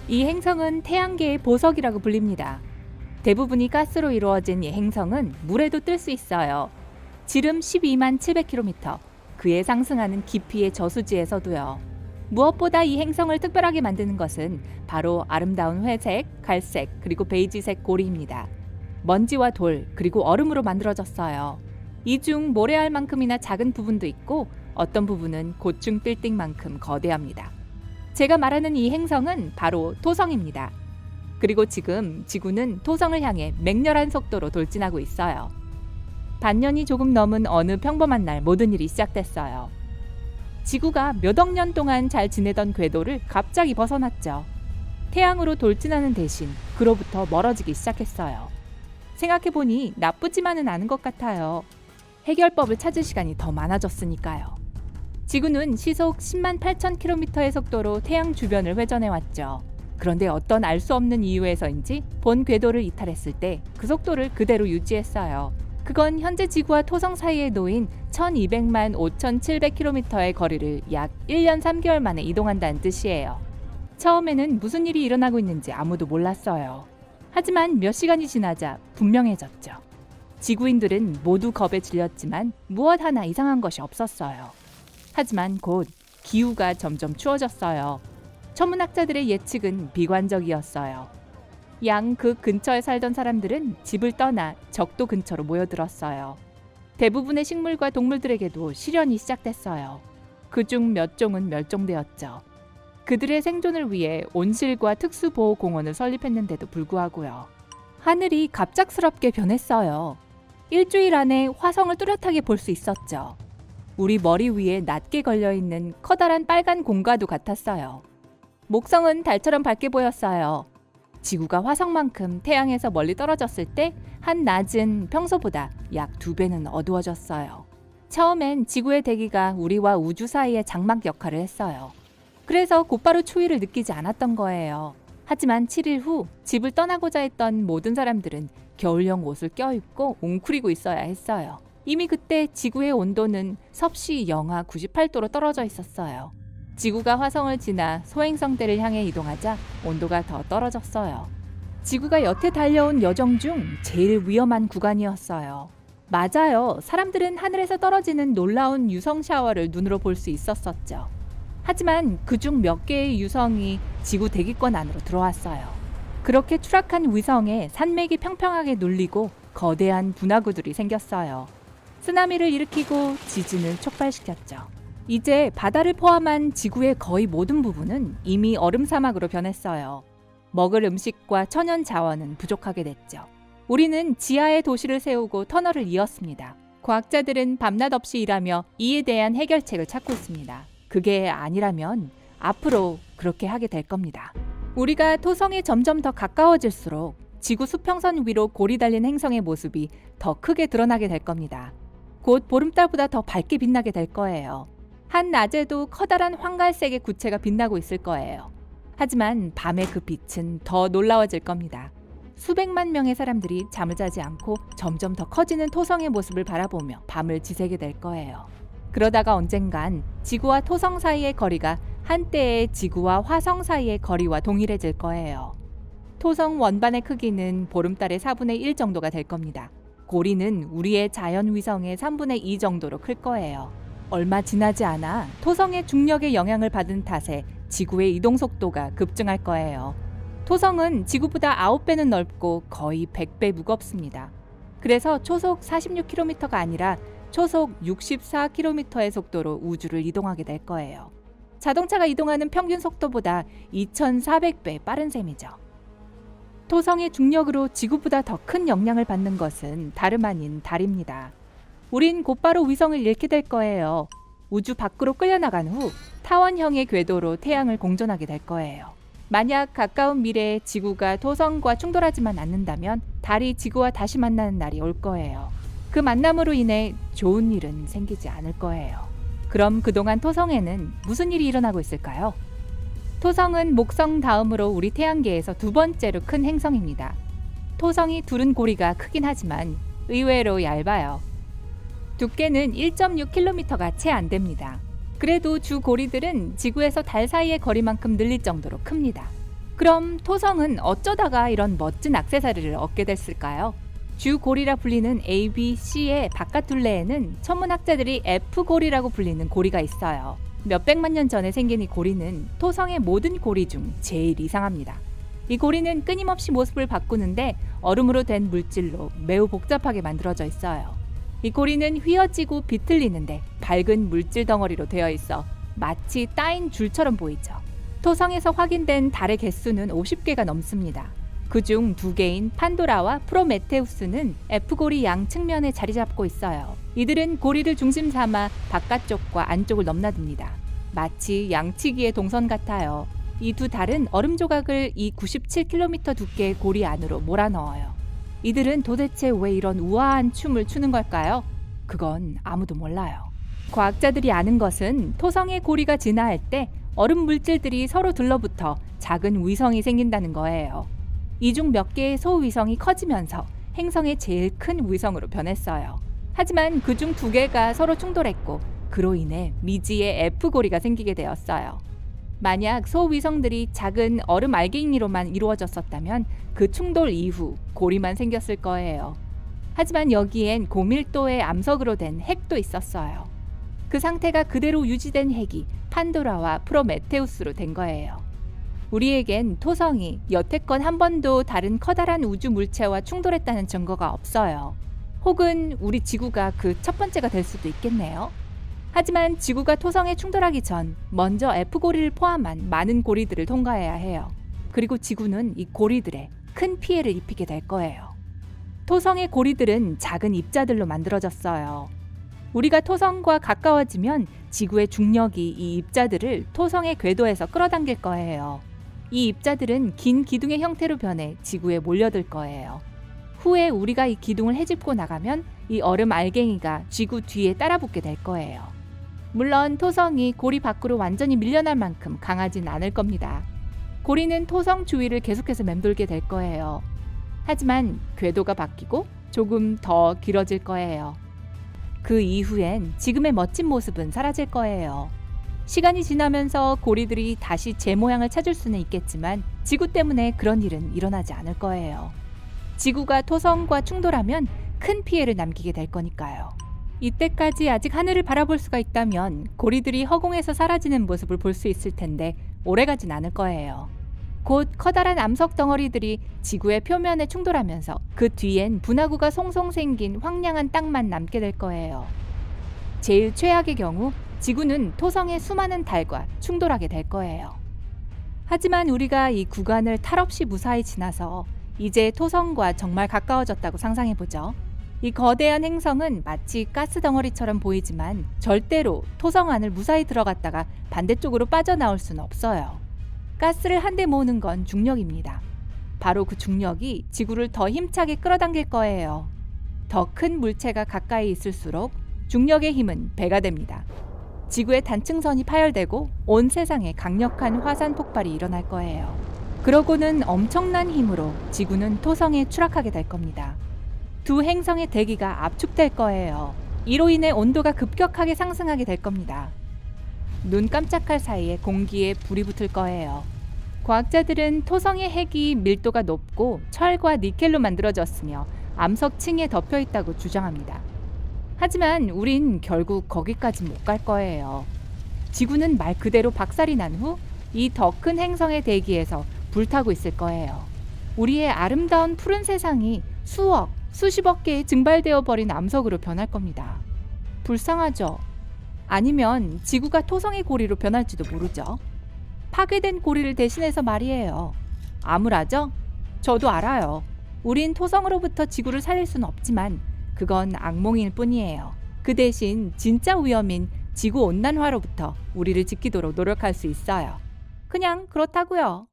이 행성은 태양계의 보석이라고 불립니다. 대부분이 가스로 이루어진 이 행성은 물에도 뜰 수 있어요. 지름 12만 700km, 그에 상승하는 깊이의 저수지에서도요. 무엇보다 이 행성을 특별하게 만드는 것은 바로 아름다운 회색, 갈색, 그리고 베이지색 고리입니다. 먼지와 돌, 그리고 얼음으로 만들어졌어요. 이 중 모래알만큼이나 작은 부분도 있고 어떤 부분은 고층 빌딩만큼 거대합니다. 제가 말하는 이 행성은 바로 토성입니다. 그리고 지금 지구는 토성을 향해 맹렬한 속도로 돌진하고 있어요. 반년이 조금 넘은 어느 평범한 날 모든 일이 시작됐어요. 지구가 몇 억 년 동안 잘 지내던 궤도를 갑자기 벗어났죠. 태양으로 돌진하는 대신 그로부터 멀어지기 시작했어요. 생각해보니 나쁘지만은 않은 것 같아요. 해결법을 찾을 시간이 더 많아졌으니까요. 지구는 시속 10만 8천 km의 속도로 태양 주변을 회전해왔죠. 그런데 어떤 알 수 없는 이유에서인지 본 궤도를 이탈했을 때 그 속도를 그대로 유지했어요. 그건 현재 지구와 토성 사이에 놓인 1200만 5700km의 거리를 약 1년 3개월 만에 이동한다는 뜻이에요. 처음에는 무슨 일이 일어나고 있는지 아무도 몰랐어요. 하지만 몇 시간이 지나자 분명해졌죠. 지구인들은 모두 겁에 질렸지만 무엇 하나 이상한 것이 없었어요. 하지만 곧 기후가 점점 추워졌어요. 천문학자들의 예측은 비관적이었어요. 양극 근처에 살던 사람들은 집을 떠나 적도 근처로 모여들었어요. 대부분의 식물과 동물들에게도 시련이 시작됐어요. 그중 몇 종은 멸종되었죠. 그들의 생존을 위해 온실과 특수보호공원을 설립했는데도 불구하고요. 하늘이 갑작스럽게 변했어요. 일주일 안에 화성을 뚜렷하게 볼 수 있었죠. 우리 머리 위에 낮게 걸려있는 커다란 빨간 공과도 같았어요. 목성은 달처럼 밝게 보였어요. 지구가 화성만큼 태양에서 멀리 떨어졌을 때 한낮은 평소보다 약 2배는 어두워졌어요. 처음엔 지구의 대기가 우리와 우주 사이의 장막 역할을 했어요. 그래서 곧바로 추위를 느끼지 않았던 거예요. 하지만 7일 후 집을 떠나고자 했던 모든 사람들은 겨울용 옷을 껴입고 웅크리고 있어야 했어요. 이미 그때 지구의 온도는 섭씨 영하 98도로 떨어져 있었어요. 지구가 화성을 지나 소행성대를 향해 이동하자 온도가 더 떨어졌어요. 지구가 여태 달려온 여정 중 제일 위험한 구간이었어요. 맞아요. 사람들은 하늘에서 떨어지는 놀라운 유성 샤워를 눈으로 볼 수 있었었죠. 하지만 그중 몇 개의 유성이 지구 대기권 안으로 들어왔어요. 그렇게 추락한 위성에 산맥이 평평하게 눌리고 거대한 분화구들이 생겼어요. 쓰나미를 일으키고 지진을 촉발시켰죠. 이제 바다를 포함한 지구의 거의 모든 부분은 이미 얼음 사막으로 변했어요. 먹을 음식과 천연 자원은 부족하게 됐죠. 우리는 지하에 도시를 세우고 터널을 이었습니다. 과학자들은 밤낮 없이 일하며 이에 대한 해결책을 찾고 있습니다. 그게 아니라면 앞으로 그렇게 하게 될 겁니다. 우리가 토성에 점점 더 가까워질수록 지구 수평선 위로 골이 달린 행성의 모습이 더 크게 드러나게 될 겁니다. 곧 보름달보다 더 밝게 빛나게 될 거예요. 한낮에도 커다란 황갈색의 구체가 빛나고 있을 거예요. 하지만 밤의 그 빛은 더 놀라워질 겁니다. 수백만 명의 사람들이 잠을 자지 않고 점점 더 커지는 토성의 모습을 바라보며 밤을 지새게 될 거예요. 그러다가 언젠간 지구와 토성 사이의 거리가 한때의 지구와 화성 사이의 거리와 동일해질 거예요. 토성 원반의 크기는 보름달의 4분의 1 정도가 될 겁니다. 고리는 우리의 자연 위성의 3분의 2 정도로 클 거예요. 얼마 지나지 않아 토성의 중력의 영향을 받은 탓에 지구의 이동 속도가 급증할 거예요. 토성은 지구보다 9배는 넓고 거의 100배 무겁습니다. 그래서 초속 46km가 아니라 초속 64km의 속도로 우주를 이동하게 될 거예요. 자동차가 이동하는 평균 속도보다 2400배 빠른 셈이죠. 토성의 중력으로 지구보다 더 큰 영향을 받는 것은 다름 아닌 달입니다. 우린 곧바로 위성을 잃게 될 거예요. 우주 밖으로 끌려나간 후 타원형의 궤도로 태양을 공전하게 될 거예요. 만약 가까운 미래에 지구가 토성과 충돌하지만 않는다면 달이 지구와 다시 만나는 날이 올 거예요. 그 만남으로 인해 좋은 일은 생기지 않을 거예요. 그럼 그동안 토성에는 무슨 일이 일어나고 있을까요? 토성은 목성 다음으로 우리 태양계에서 두 번째로 큰 행성입니다. 토성이 두른 고리가 크긴 하지만 의외로 얇아요. 두께는 1.6km가 채 안 됩니다. 그래도 주 고리들은 지구에서 달 사이의 거리만큼 늘릴 정도로 큽니다. 그럼 토성은 어쩌다가 이런 멋진 액세서리를 얻게 됐을까요? 주고리라 불리는 A, B, C의 바깥 둘레에는 천문학자들이 F고리라고 불리는 고리가 있어요. 몇백만 년 전에 생긴 이 고리는 토성의 모든 고리 중 제일 이상합니다. 이 고리는 끊임없이 모습을 바꾸는데 얼음으로 된 물질로 매우 복잡하게 만들어져 있어요. 이 고리는 휘어지고 비틀리는데 밝은 물질 덩어리로 되어 있어 마치 따인 줄처럼 보이죠. 토성에서 확인된 달의 개수는 50개가 넘습니다. 그중 2개인 판도라와 프로메테우스는 F고리 양 측면에 자리 잡고 있어요. 이들은 고리를 중심 삼아 바깥쪽과 안쪽을 넘나듭니다. 마치 양치기의 동선 같아요. 이 두 달은 얼음 조각을 이 97km 두께의 고리 안으로 몰아넣어요. 이들은 도대체 왜 이런 우아한 춤을 추는 걸까요? 그건 아무도 몰라요. 과학자들이 아는 것은 토성의 고리가 진화할 때 얼음 물질들이 서로 들러붙어 작은 위성이 생긴다는 거예요. 이 중 몇 개의 소위성이 커지면서 행성의 제일 큰 위성으로 변했어요. 하지만 그중 2개가 서로 충돌했고 그로 인해 미지의 F고리가 생기게 되었어요. 만약 소위성들이 작은 얼음 알갱이로만 이루어졌었다면 그 충돌 이후 고리만 생겼을 거예요. 하지만 여기엔 고밀도의 암석으로 된 핵도 있었어요. 그 상태가 그대로 유지된 핵이 판도라와 프로메테우스로 된 거예요. 우리에겐 토성이 여태껏 한 번도 다른 커다란 우주 물체와 충돌했다는 증거가 없어요. 혹은 우리 지구가 그 첫 번째가 될 수도 있겠네요. 하지만 지구가 토성에 충돌하기 전 먼저 F고리를 포함한 많은 고리들을 통과해야 해요. 그리고 지구는 이 고리들에 큰 피해를 입히게 될 거예요. 토성의 고리들은 작은 입자들로 만들어졌어요. 우리가 토성과 가까워지면 지구의 중력이 이 입자들을 토성의 궤도에서 끌어당길 거예요. 이 입자들은 긴 기둥의 형태로 변해 지구에 몰려들 거예요. 후에 우리가 이 기둥을 헤집고 나가면 이 얼음 알갱이가 지구 뒤에 따라붙게 될 거예요. 물론 토성이 고리 밖으로 완전히 밀려날 만큼 강하진 않을 겁니다. 고리는 토성 주위를 계속해서 맴돌게 될 거예요. 하지만 궤도가 바뀌고 조금 더 길어질 거예요. 그 이후엔 지금의 멋진 모습은 사라질 거예요. 시간이 지나면서 고리들이 다시 제 모양을 찾을 수는 있겠지만 지구 때문에 그런 일은 일어나지 않을 거예요. 지구가 토성과 충돌하면 큰 피해를 남기게 될 거니까요. 이때까지 아직 하늘을 바라볼 수가 있다면 고리들이 허공에서 사라지는 모습을 볼 수 있을 텐데 오래가진 않을 거예요. 곧 커다란 암석 덩어리들이 지구의 표면에 충돌하면서 그 뒤엔 분화구가 송송 생긴 황량한 땅만 남게 될 거예요. 제일 최악의 경우 지구는 토성의 수많은 달과 충돌하게 될 거예요. 하지만 우리가 이 구간을 탈없이 무사히 지나서 이제 토성과 정말 가까워졌다고 상상해보죠. 이 거대한 행성은 마치 가스 덩어리처럼 보이지만 절대로 토성 안을 무사히 들어갔다가 반대쪽으로 빠져나올 수는 없어요. 가스를 한데 모으는 건 중력입니다. 바로 그 중력이 지구를 더 힘차게 끌어당길 거예요. 더 큰 물체가 가까이 있을수록 중력의 힘은 배가 됩니다. 지구의 단층선이 파열되고 온 세상에 강력한 화산 폭발이 일어날 거예요. 그러고는 엄청난 힘으로 지구는 토성에 추락하게 될 겁니다. 두 행성의 대기가 압축될 거예요. 이로 인해 온도가 급격하게 상승하게 될 겁니다. 눈 깜짝할 사이에 공기에 불이 붙을 거예요. 과학자들은 토성의 핵이 밀도가 높고 철과 니켈로 만들어졌으며 암석층에 덮여 있다고 주장합니다. 하지만 우린 결국 거기까지 못 갈 거예요. 지구는 말 그대로 박살이 난 후 이 더 큰 행성의 대기에서 불타고 있을 거예요. 우리의 아름다운 푸른 세상이 수억, 수십억 개의 증발되어 버린 암석으로 변할 겁니다. 불쌍하죠? 아니면 지구가 토성의 고리로 변할지도 모르죠. 파괴된 고리를 대신해서 말이에요. 암울하죠? 저도 알아요. 우린 토성으로부터 지구를 살릴 수는 없지만 그건 악몽일 뿐이에요. 그 대신 진짜 위험인 지구온난화로부터 우리를 지키도록 노력할 수 있어요. 그냥 그렇다고요.